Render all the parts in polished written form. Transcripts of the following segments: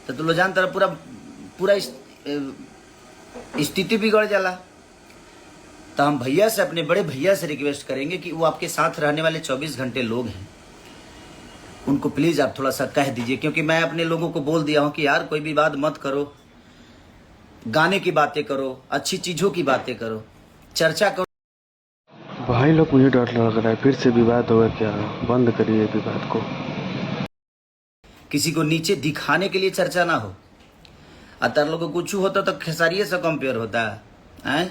तो तू लोग जानता पूरा पूरा स्थिति बिगड़ जाला। तो हम भैया से, अपने बड़े भैया से रिक्वेस्ट करेंगे कि वो आपके साथ रहने वाले 24 घंटे लोग हैं, उनको प्लीज आप थोड़ा सा कह दीजिए, क्योंकि मैं अपने लोगों को बोल दिया हूं कि यार कोई भी बात मत करो, गाने की बातें करो, अच्छी चीजों की बातें करो, चर्चा करो। भाई लोग मुझे डर लग रहा है, फिर से विवाद होगा क्या? बंद करिए विवाद को। किसी को नीचे दिखाने के लिए चर्चा ना हो। अतर लोग को कुछ होता तो खेसारिये से कंपेयर होता है।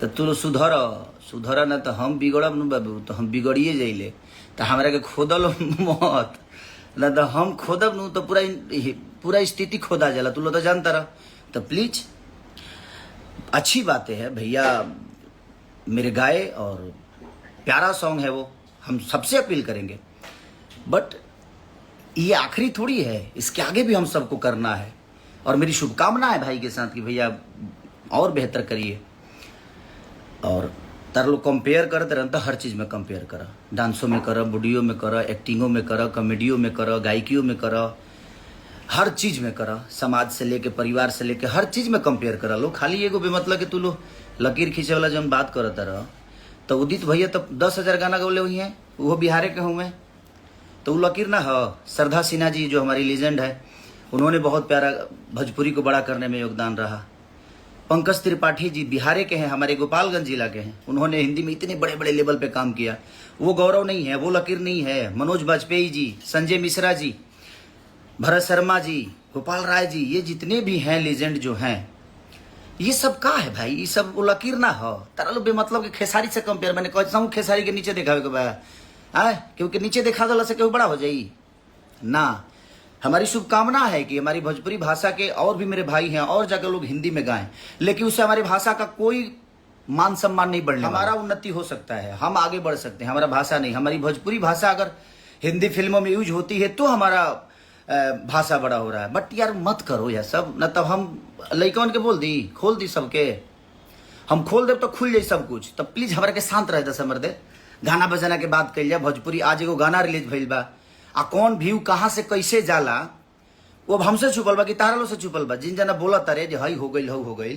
तो तू सुधर ना तो हम बिगड़ब न बाबू, तो हम बिगड़िए जाइले। तो हमरा के खोदल मत ना, तो हम खोदब न तो पूरा स्थिति खोदा जाला। तू लोग तो जानता रह। तो प्लीज अच्छी बातें है भैया मेरे गाए, और प्यारा सॉन्ग है वो, हम सबसे अपील करेंगे। बट ये आखिरी थोड़ी है, इसके आगे भी हम सबको करना है। और मेरी शुभकामना है भाई के साथ कि भैया और बेहतर करिए। और तार लोग कंपेयर करते रहता, हर चीज में कंपेयर करा, डांसों में करा, वीडियो में करा, एक्टिंगों में करा, कॉमेडियों में करा, गायकियों में करा, हर चीज में करा, समाज से लेके परिवार से लेके हर चीज में कंपेयर करा लो। खाली एगो बेमतलब कि तू लो लकीर खींचे वाला जब बात करता रह। तो उदित भैया तो 10,000 गाना गौले हुई हैं, वो बिहारे के हुए। तो वो लकीर ना हो। श्रद्धा सिन्हा जी जो हमारी लीजेंड है, उन्होंने बहुत प्यारा भोजपुरी को बड़ा करने में योगदान रहा। पंकज त्रिपाठी जी बिहारे के हैं, हमारे गोपालगंज जिला के हैं, उन्होंने हिंदी में इतने बड़े बड़े लेवल पे काम किया। वो गौरव नहीं है, वो लकीर नहीं है। मनोज बाजपेयी जी, संजय मिश्रा जी, भरत शर्मा जी, गोपाल राय जी, ये जितने भी हैं लीजेंड जो हैं, ये सब का है भाई? ये सब वो लकीर ना हो। तारा लोग बेमतलब के खेसारी से कंपेयर, मैंने कहता हूँ खेसारी के नीचे देखा है, क्योंकि नीचे देखा गला से क्यों बड़ा हो जाई ना। हमारी शुभकामना है कि हमारी भोजपुरी भाषा के और भी मेरे भाई हैं, और जगह लोग हिंदी में गाएं, लेकिन उससे हमारी भाषा का कोई मान सम्मान नहीं बढ़ने। हमारा उन्नति हो सकता है, हम आगे बढ़ सकते हैं, हमारा भाषा नहीं। हमारी भोजपुरी भाषा अगर हिंदी फिल्मों में यूज होती है तो हमारा भाषा बड़ा हो रहा है। बट यार मत करो यह सब, न तब हम लइकन के बोल दी, खोल दी सबके, हम खोल दे तो खुल जाए सब कुछ। तब प्लीज हमारे के शांत रह समर दे, गाना बजाना के बात कल जाए। भोजपुरी आज एगो गाना रिलीज भइल बा, आ कौन व्यू कहाँ से कैसे जाला वो अब हमसे छुपल बा कि तारा लो से छुपल बा। जिन जना बोला तारे जो हई हो गई हो गई,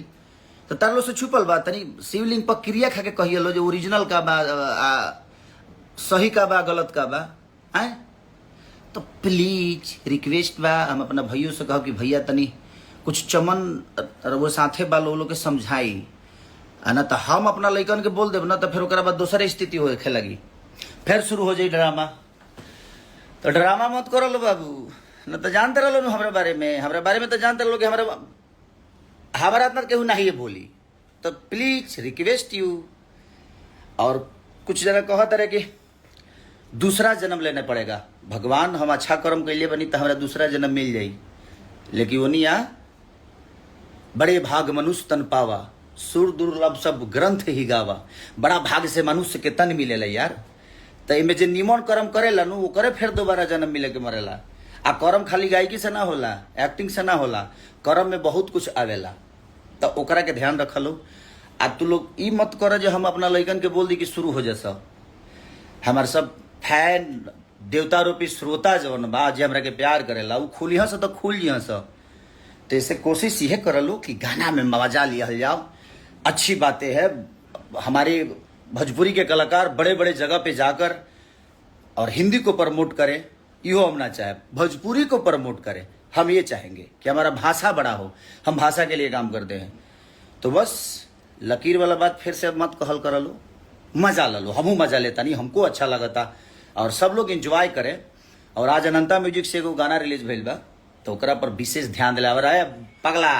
तो तारा लो से छुपल बा। तनी शिवलिंग पर क्रिया खा के कहिए लो जो ओरिजिनल का बा, सही का बा, गलत का बा है। तो प्लीज रिक्वेस्ट बा, हम अपना भैयों से कहो कि भैया तनी कुछ चमन वो साथे बा लोग के समझाई, ना तो हम अपना लइकन के बोल देव ना, तो फिर ओकरा बाद दूसरे स्थिति होखे लगी, फिर शुरू हो जाए ड्रामा। तो ड्रामा मत करो लो बाबू, न तो जानते रहो हमारे बारे में तो जानते रहो कि हमारा इतना केहू नहीं है बोली। तो प्लीज रिक्वेस्ट यू। और कुछ जगह कहत रहे कि दूसरा जन्म लेने पड़ेगा। भगवान हम अच्छा कर्म कैले बनी तो हमारा दूसरा जन्म मिल जाई, लेकिन वो नहीं आ। बड़े भाग मनुष्य तन पावा, सुर दुर्लभ सब ग्रंथ ही गावा। बड़ा भाग से मनुष्य के तन मिलेला यार। तो इमें जे निमन कर्म करेला नु, वो करे फिर दोबारा जन्म मिले के मरेला। आ कर्म खाली गायकी से ना होला, एक्टिंग से ना होला, कर्म में बहुत कुछ आवेला। तो ओकरा के ध्यान रख लो। आ तू लोग ई मत कर जो हम अपना लइकन के बोल दी कि शुरू हो जैसा। हमार सब फैन देवता रूपी श्रोता जवन बा, जे हमरा के प्यार करेला, वो खुलिया से तो खुल जिया से। तो इसे कोशिश ये कर लो कि गाना में मजा लिया जाओ। अच्छी बातें है, हमारे भोजपुरी के कलाकार बड़े बड़े जगह पे जाकर और हिंदी को प्रमोट करें, यो हम ना चाहे, भोजपुरी को प्रमोट करें। हम ये चाहेंगे कि हमारा भाषा बड़ा हो, हम भाषा के लिए काम करते हैं। तो बस लकीर वाला बात फिर से मत कहल कर लो, मजा लो। हमू मजा लेता नहीं, हमको अच्छा लगता और सब लोग एंजॉय करें। और आज अनंता म्यूजिक से एगो गाना रिलीज भइल बा, तो ओकरा पर विशेष ध्यान दिलावर है पगला।